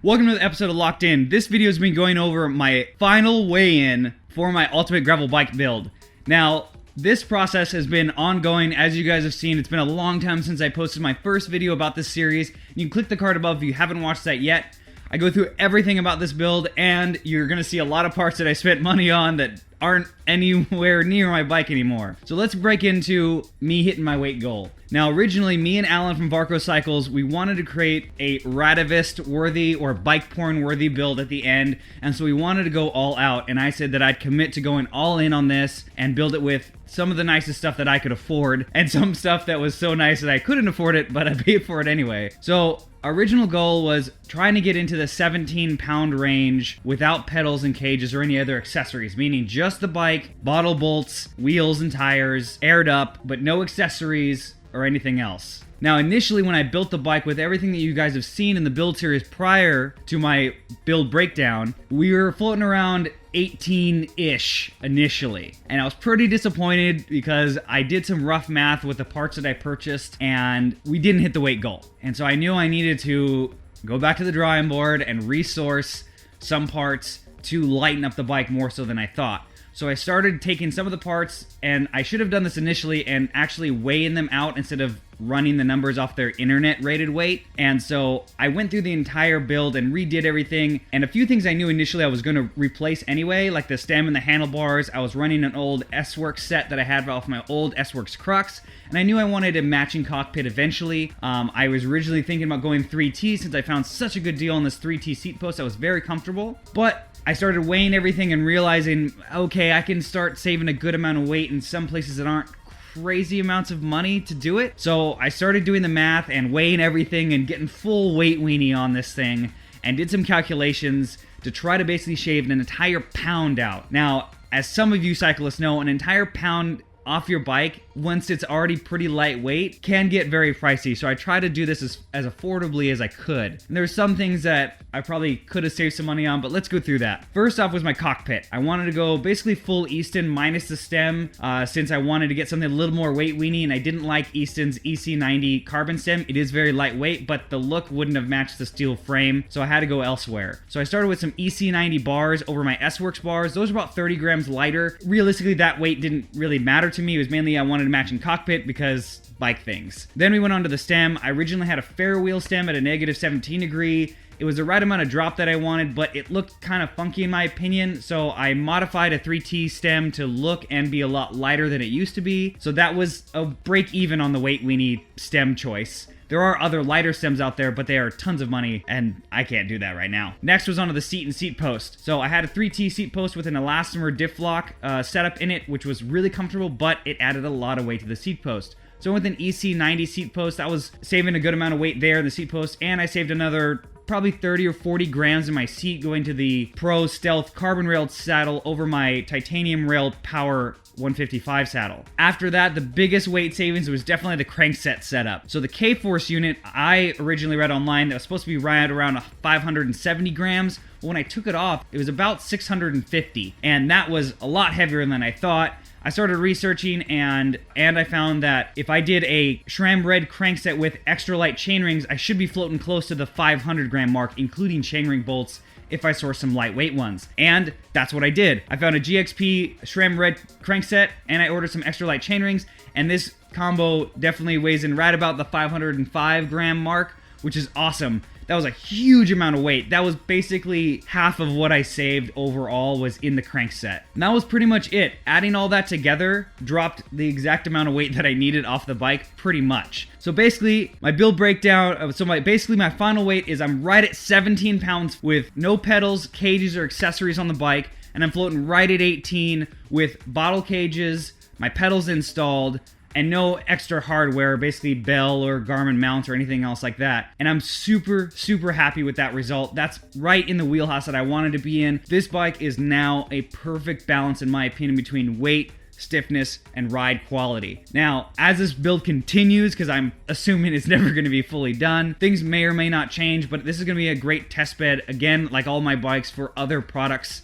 Welcome to the episode of Locked In. This video has been going over my final weigh-in for my ultimate gravel bike build. Now, this process has been ongoing. As you guys have seen, it's been a long time since I posted my first video about this series. You can click the card above if you haven't watched that yet. I go through everything about this build, and you're going to see a lot of parts that I spent money on that aren't anywhere near my bike anymore. So let's break into me hitting my weight goal. Now, originally, me and Alan from Varco Cycles, we wanted to create a Radavist-worthy or bike porn-worthy build at the end, and so we wanted to go all out, and I said that I'd commit to going all in on this and build it with some of the nicest stuff that I could afford, and some stuff that was so nice that I couldn't afford it, but I paid for it anyway. So, original goal was trying to get into the 17-pound range without pedals and cages or any other accessories, meaning just the bike, bottle bolts, wheels and tires, aired up, but no accessories or anything else. Now, initially when I built the bike with everything that you guys have seen in the build series prior to my build breakdown, we were floating around 18-ish initially. And I was pretty disappointed because I did some rough math with the parts that I purchased and we didn't hit the weight goal. And so I knew I needed to go back to the drawing board and resource some parts to lighten up the bike more so than I thought. So I started taking some of the parts, and I should have done this initially and actually weighing them out instead of running the numbers off their internet rated weight. And so I went through the entire build and redid everything, and a few things I knew initially I was going to replace anyway, like the stem and the handlebars. I was running an old S-Works set that I had off my old S-Works Crux, and I knew I wanted a matching cockpit eventually. I was originally thinking about going 3T since I found such a good deal on this 3T seat post. I was very comfortable, but I started weighing everything and realizing, okay, I can start saving a good amount of weight in some places that aren't crazy amounts of money to do it. So I started doing the math and weighing everything and getting full weight weenie on this thing and did some calculations to try to basically shave an entire pound out. Now, as some of you cyclists know, an entire pound off your bike, once it's already pretty lightweight, can get very pricey. So I try to do this as affordably as I could. And there's some things that I probably could have saved some money on, but let's go through that. First off was my cockpit. I wanted to go basically full Easton minus the stem, since I wanted to get something a little more weight weenie, and I didn't like Easton's EC90 carbon stem. It is very lightweight, but the look wouldn't have matched the steel frame, so I had to go elsewhere. So I started with some EC90 bars over my S-Works bars. Those are about 30 grams lighter. Realistically, that weight didn't really matter to me. It was mainly I wanted a matching cockpit because bike things. Then we went on to the stem. I originally had a fair wheel stem at a negative 17 degree. It was the right amount of drop that I wanted, but it looked kind of funky in my opinion, so I modified a 3T stem to look and be a lot lighter than it used to be. So that was a break even on the weight weenie stem choice. There are other lighter stems out there, but they are tons of money, and I can't do that right now. Next was onto the seat and seat post. So I had a 3T seat post with an elastomer diff lock setup in it, which was really comfortable, but it added a lot of weight to the seat post. So with an EC90 seat post, I was saving a good amount of weight there in the seat post, and I saved another probably 30 or 40 grams in my seat going to the Pro Stealth carbon railed saddle over my titanium railed Power 155 saddle. After that, the biggest weight savings was definitely the crankset setup. So the K-Force unit, I originally read online that was supposed to be right around 570 grams. When I took it off, it was about 650, and that was a lot heavier than I thought. I started researching and I found that if I did a SRAM red crankset with extra light chainrings, I should be floating close to the 500 gram mark, including chainring bolts, if I source some lightweight ones. And that's what I did. I found a GXP SRAM red crankset and I ordered some extra light chainrings, and this combo definitely weighs in right about the 505 gram mark, which is awesome. That was a huge amount of weight. That was basically half of what I saved overall was in the crankset. And that was pretty much it. Adding all that together dropped the exact amount of weight that I needed off the bike pretty much. So basically, my build breakdown, basically my final weight is I'm right at 17 pounds with no pedals, cages, or accessories on the bike, and I'm floating right at 18 with bottle cages, my pedals installed, and no extra hardware, basically Bell or Garmin mounts or anything else like that. And I'm super, super happy with that result. That's right in the wheelhouse that I wanted to be in. This bike is now a perfect balance, in my opinion, between weight, stiffness, and ride quality. Now, as this build continues, because I'm assuming it's never going to be fully done, things may or may not change, but this is going to be a great test bed, again, like all my bikes, for other products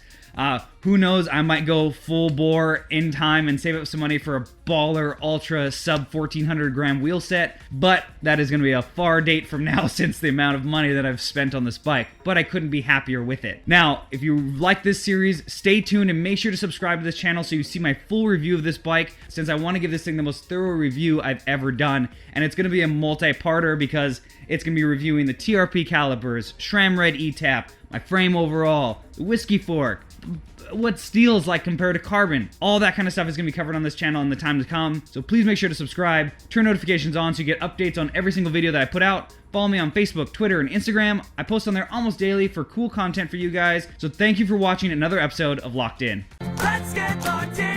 Who knows, I might go full bore in time and save up some money for a baller ultra sub 1400 gram wheel set, but that is going to be a far date from now since the amount of money that I've spent on this bike, but I couldn't be happier with it. Now, if you like this series, stay tuned and make sure to subscribe to this channel so you see my full review of this bike, since I want to give this thing the most thorough review I've ever done, and it's going to be a multi-parter because it's going to be reviewing the TRP calipers, SRAM Red E-Tap, my frame overall, the whiskey fork, what steel's like compared to carbon. All that kind of stuff is going to be covered on this channel in the time to come. So please make sure to subscribe, turn notifications on so you get updates on every single video that I put out. Follow me on Facebook, Twitter, and Instagram. I post on there almost daily for cool content for you guys. So thank you for watching another episode of Locked In. Let's get locked in.